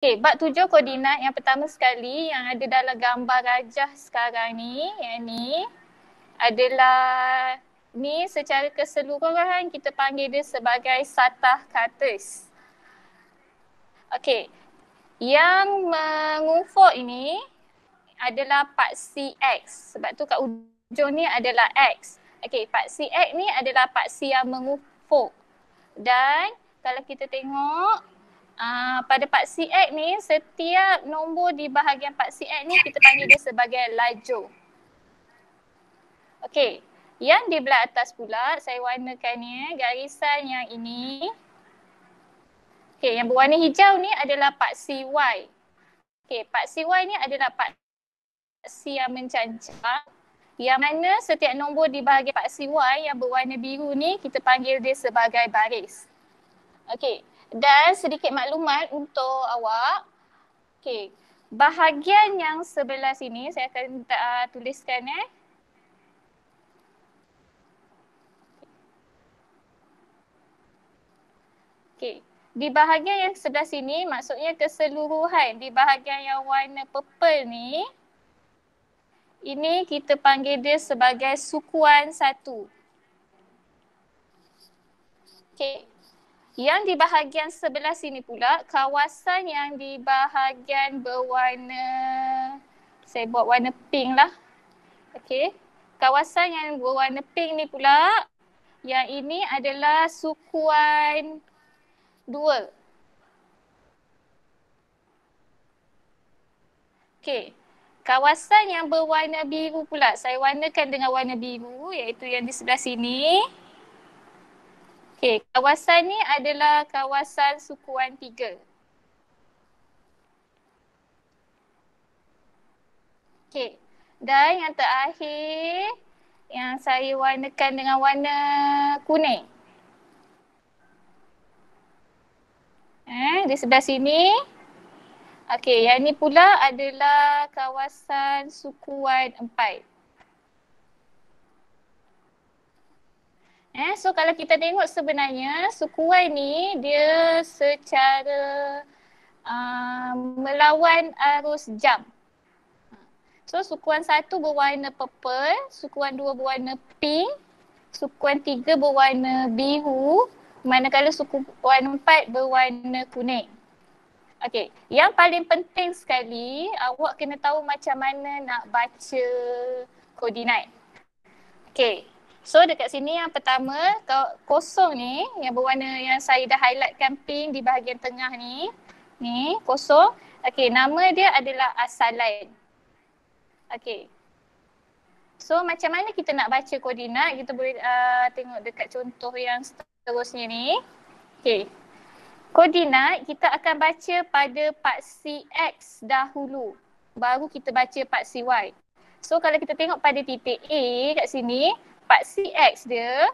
Okey, bab 7 koordinat yang pertama sekali yang ada dalam gambar gajah sekarang ni, yang ni adalah ni secara keseluruhan kita panggil dia sebagai satah kartes. Okey, yang mengufuk ini adalah paksi X. Sebab tu kat ujung ni adalah X. Okey, paksi X ni adalah paksi yang mengufuk. Dan kalau kita tengok pada paksi X ni, setiap nombor di bahagian paksi X ni kita panggil dia sebagai lajur. Okey, yang di belah atas pula saya warnakan ni garisan yang ini. Okey, yang berwarna hijau ni adalah paksi Y. Okey, paksi Y ni adalah paksi yang mencancang. Yang mana setiap nombor di bahagian paksi Y yang berwarna biru ni kita panggil dia sebagai baris. Okey, dan sedikit maklumat untuk awak. Okey, bahagian yang sebelah sini saya akan tuliskan Okey, di bahagian yang sebelah sini maksudnya keseluruhan di bahagian yang warna purple ni, ini kita panggil dia sebagai sukuan 1. Okey. Yang di bahagian sebelah sini pula, kawasan yang di bahagian berwarna, saya buat warna pink lah. Okey. Kawasan yang berwarna pink ni pula, yang ini adalah sukuan 2. Okey. Kawasan yang berwarna biru pula, saya warnakan dengan warna biru iaitu yang di sebelah sini. Okey, kawasan ni adalah kawasan sukuan 3. Okey, dan yang terakhir yang saya warnakan dengan warna kuning. Di sebelah sini. Okey, yang ni pula adalah kawasan sukuan 4. So kalau kita tengok sebenarnya sukuan ni dia secara melawan arus jam. So sukuan 1 berwarna purple, sukuan 2 berwarna pink, sukuan 3 berwarna biru, manakala sukuan 4 berwarna kuning. Okey, yang paling penting sekali awak kena tahu macam mana nak baca koordinat. Okey. So dekat sini yang pertama, kosong ni yang berwarna yang saya dah highlightkan pink di bahagian tengah ni. Ni kosong. Okey, nama dia adalah asalan. Okey. So macam mana kita nak baca koordinat? Kita boleh tengok dekat contoh yang seterusnya ni. Okey. Koordinat kita akan baca pada paksi X dahulu. Baru kita baca paksi Y. So kalau kita tengok pada titik A kat sini, paksi X dia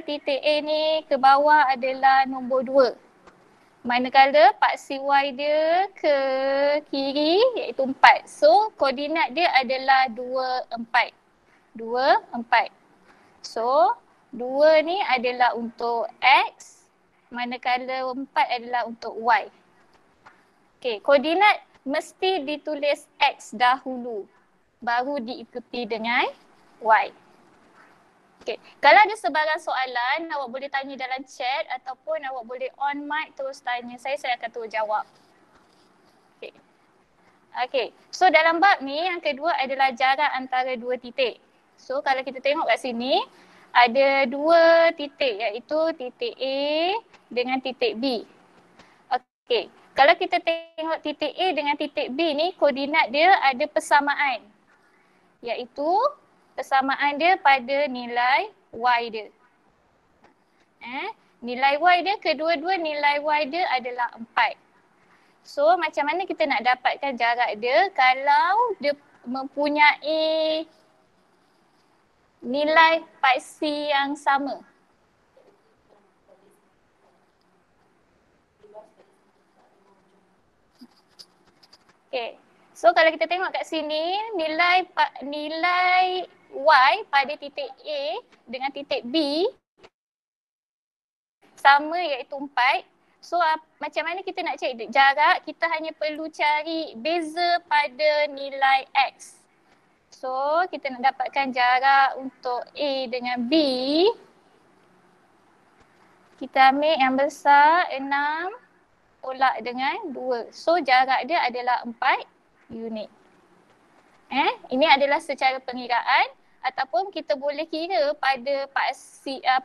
titik A ni ke bawah adalah nombor 2. Manakala paksi Y dia ke kiri iaitu 4. So koordinat dia adalah 2, 4. 2, 4. So 2 ni adalah untuk X, manakala 4 adalah untuk Y. Okey, koordinat mesti ditulis X dahulu, baru diikuti dengan Y. Okey, kalau ada sebarang soalan, awak boleh tanya dalam chat ataupun awak boleh on mic terus tanya saya akan terus jawab. Okey. Okey, so dalam bab ni yang kedua adalah jarak antara dua titik. So kalau kita tengok kat sini, ada dua titik iaitu titik A dengan titik B. Okey, kalau kita tengok titik A dengan titik B ni, koordinat dia ada persamaan. Iaitu persamaan dia pada nilai Y dia. Nilai Y dia, kedua-dua nilai Y dia adalah 4. So macam mana kita nak dapatkan jarak dia kalau dia mempunyai nilai paksi yang sama? Okay. So kalau kita tengok kat sini, nilai Y pada titik A dengan titik B sama iaitu 4. So macam mana kita nak cari jarak? Kita hanya perlu cari beza pada nilai X. So kita nak dapatkan jarak untuk A dengan B. Kita ambil yang besar 6 tolak dengan 2. So jarak dia adalah 4 unit. Ini adalah secara pengiraan ataupun kita boleh kira pada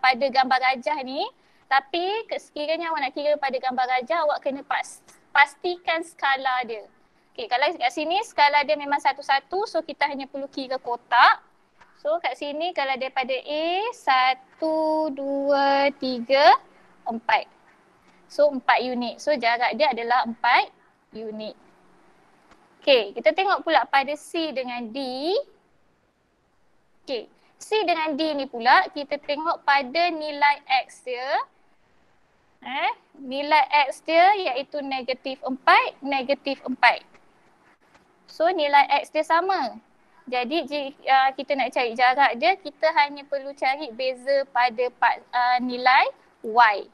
pada gambar rajah ni. Tapi sekiranya awak nak kira pada gambar rajah, awak kena pastikan skala dia. Okay, kalau kat sini skala dia memang satu-satu, so kita hanya perlu kira kotak. So kat sini kalau daripada A, 1, 2, 3, 4. So 4 unit. So jarak dia adalah 4 unit. Okay, kita tengok pula pada C dengan D. Okay, C dengan D ni pula kita tengok pada nilai X dia. Nilai X dia iaitu -4, -4. So nilai X dia sama. Jadi jika kita nak cari jarak dia, kita hanya perlu cari beza pada nilai Y.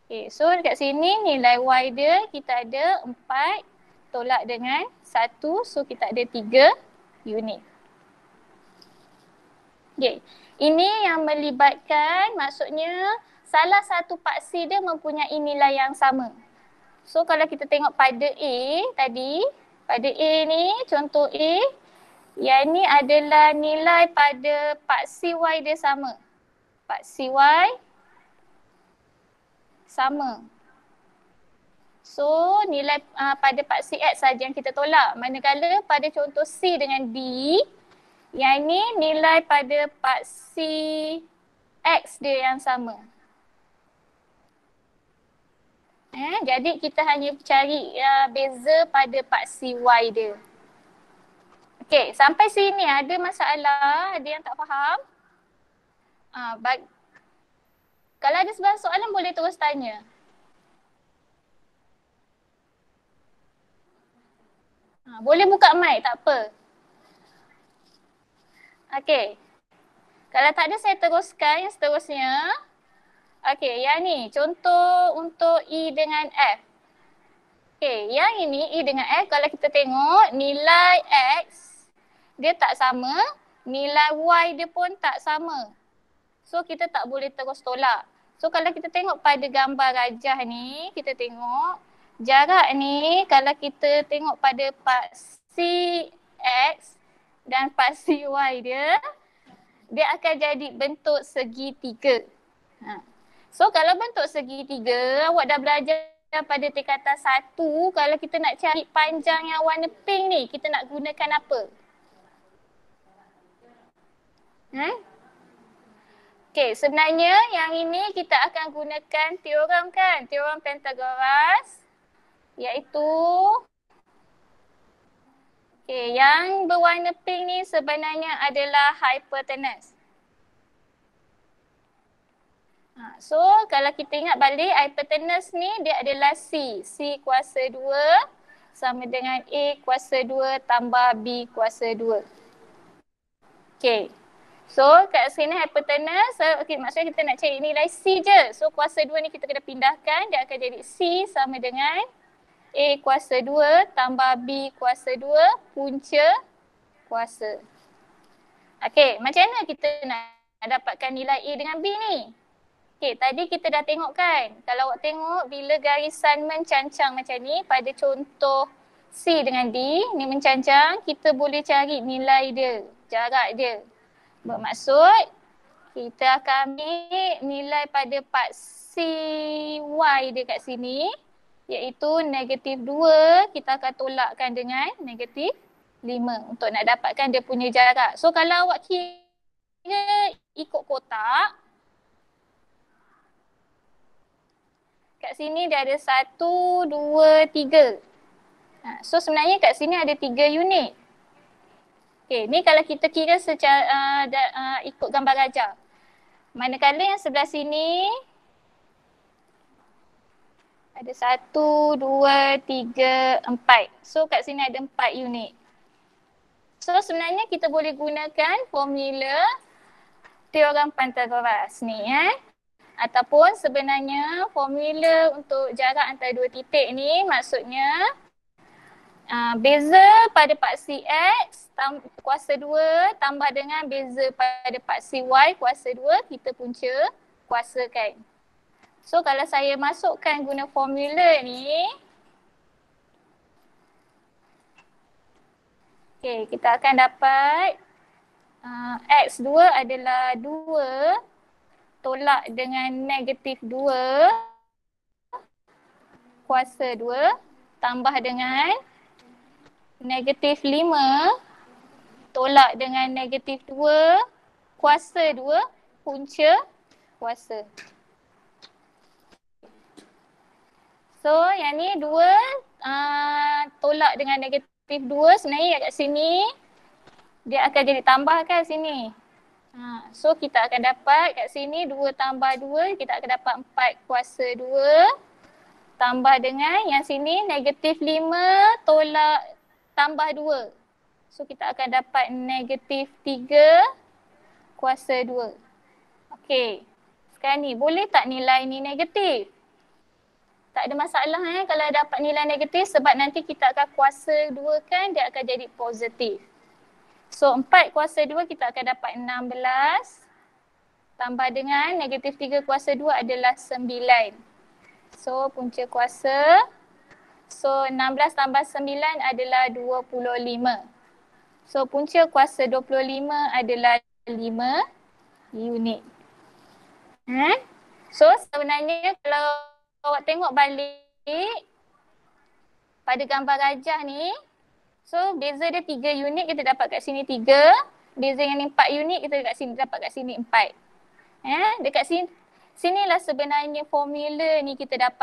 Okay, so dekat sini nilai Y dia kita ada 4 tolak dengan 1, so kita ada 3 unit. Okay. Ini yang melibatkan, maksudnya salah satu paksi dia mempunyai nilai yang sama. So kalau kita tengok pada A tadi, pada A ni, contoh A, yang ni adalah nilai pada paksi Y dia sama. Paksi Y sama. So nilai pada paksi X saja yang kita tolak. Manakala pada contoh C dengan D, yang ni nilai pada paksi X dia yang sama. Jadi kita hanya cari beza pada paksi Y dia. Okey, sampai sini ada masalah? Ada yang tak faham? Kalau ada sebarang soalan boleh terus tanya. Boleh buka mic, tak apa. Okey. Kalau tak ada saya teruskan yang seterusnya. Okey, yang ni contoh untuk E dengan F. Okey, yang ini E dengan F, kalau kita tengok nilai X dia tak sama, nilai Y dia pun tak sama. So kita tak boleh terus tolak. So kalau kita tengok pada gambar rajah ni, kita tengok jarak ni kalau kita tengok pada paksi X dan paksi Y dia akan jadi bentuk segitiga. So kalau bentuk segitiga, awak dah belajar pada tingkatan 1, kalau kita nak cari panjang yang warna pink ni, kita nak gunakan apa? Okey, sebenarnya yang ini kita akan gunakan teorem kan? Teorem Pythagoras, iaitu yang berwarna pink ni sebenarnya adalah hypotenuse. So kalau kita ingat balik, hypotenuse ni dia adalah C. C kuasa 2 sama dengan A kuasa 2 tambah B kuasa 2. Okay. So kat sini hypotenuse, maksudnya kita nak cari nilai C je. So kuasa 2 ni kita kena pindahkan, dia akan jadi C sama dengan A kuasa 2 tambah B kuasa 2 punca kuasa. Okay, macam mana kita nak dapatkan nilai A dengan B ni? Okay, tadi kita dah tengok kan, kalau awak tengok bila garisan mencancang macam ni pada contoh C dengan D, ni mencancang, kita boleh cari nilai dia, jarak dia. Bermaksud, kita akan ambil nilai pada paksi Y dia kat sini, iaitu -2, kita akan tolakkan dengan -5 untuk nak dapatkan dia punya jarak. So kalau awak kira ikut kotak, kat sini dia ada 1, 2, 3. So sebenarnya kat sini ada 3 unit. Okay, ni kalau kita kira secara ikut gambar rajah. Manakala yang sebelah sini ada 1, 2, 3, 4. So kat sini ada 4 unit. So sebenarnya kita boleh gunakan formula teorem Pythagoras ni. Ataupun sebenarnya formula untuk jarak antara dua titik ni maksudnya beza pada paksi X kuasa 2 tambah dengan beza pada paksi Y kuasa 2 kita punca kuasakan. So kalau saya masukkan guna formula ni, okay, kita akan dapat X2 adalah 2 tolak dengan negatif 2 kuasa 2 tambah dengan negatif 5 tolak dengan negatif 2 kuasa 2 punca kuasa. So yang ni 2 tolak dengan negatif 2 sebenarnya kat sini dia akan jadi tambah kan sini. So kita akan dapat kat sini 2 tambah 2 kita akan dapat 4 kuasa 2 tambah dengan yang sini negatif 5 tolak tambah 2. So kita akan dapat negatif 3 kuasa 2. Okey. Sekarang ni boleh tak nilai ni negatif? Tak ada masalah kalau dapat nilai negatif sebab nanti kita akan kuasa 2 kan dia akan jadi positif. So 4 kuasa 2 kita akan dapat 16 tambah dengan negatif 3 kuasa 2 adalah 9. So punca kuasa. So 16 tambah 9 adalah 25. So punca kuasa 25 adalah 5 unit. So sebenarnya kalau awak tengok balik pada gambar gajah ni, so beza dia 3 unit kita dapat kat sini 3. Beza yang ni 4 unit kita dapat kat sini 4. Dekat sini, sinilah sebenarnya formula ni kita dapat.